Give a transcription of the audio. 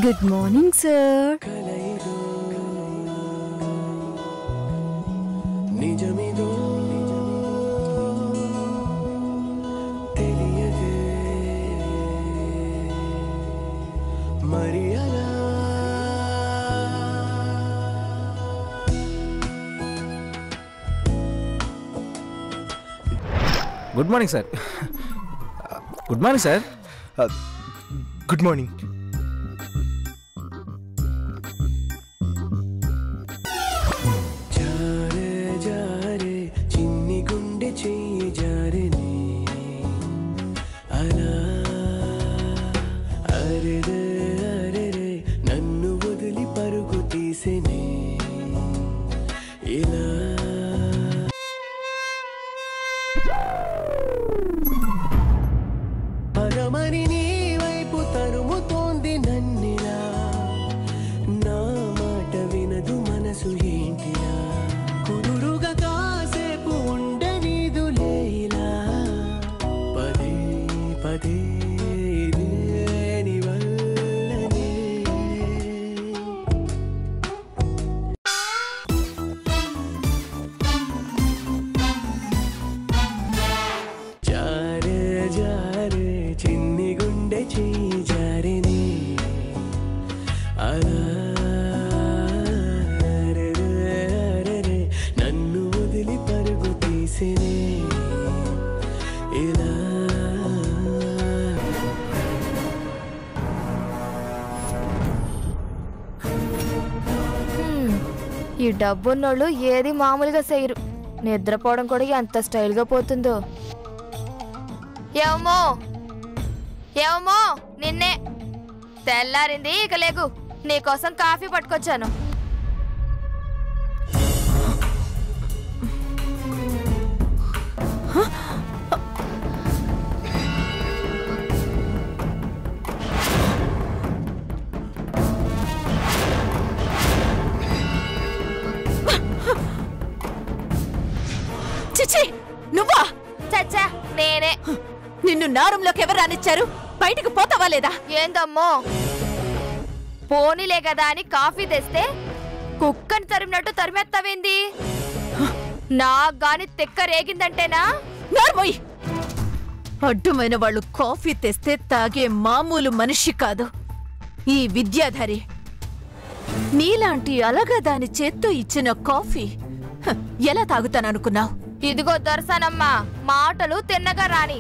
Good morning sir. నిజమిదో తెలియదే మరి అలా. Good morning sir. Good morning sir. Good morning. నన్ను వదిలి పరుగు తీసేనే ఇలా. పరమని నీ వైపు తరుముతోంది నన్నిలా. నా మాట వినదు మనసు ఏంటిలా. కుదురుగా కాసేపు ఉండనీదు లేలా. పదే పదే చిన్ని గుండె చెయ్యి జారిని అలా. నన్ను వదిలి పరుగు తీసినే ఇలా. ఈ డబ్బున్నోళ్ళు ఏది మామూలుగా చేయరు. నిద్రపోవడం కూడా ఎంత స్టైల్గా పోతుందో. ఏమో ఏమో నిన్నే. తెల్లారింది, ఇక లేగు. నీకోసం కాఫీ పట్టుకొచ్చాను. చిచి, నువ్వా? చచ్చా, నేనే. నిన్ను నా రూంలోకి ఎవరు రానిచ్చారు? బయటకు పోతావా లేదా? ఏందమ్మో, పోనీలే కదా అని కాఫీ తెస్తే కుక్కని తరిమినట్టు తరిమేస్తావేంది? నాకు గాని తెక్క రేగిందంటేనా? నార్మోయ్, అడ్డమైన వాళ్ళు కాఫీ తెస్తే తాగే మామూలు మనిషి కాదు ఈ విద్యాధరి. నీలాంటి అలగదాని చేత్తో ఇచ్చిన కాఫీ ఎలా తాగుతాననుకున్నావు? ఇదిగో దర్శనమ్మా, మాటలు తిన్నగా రాని.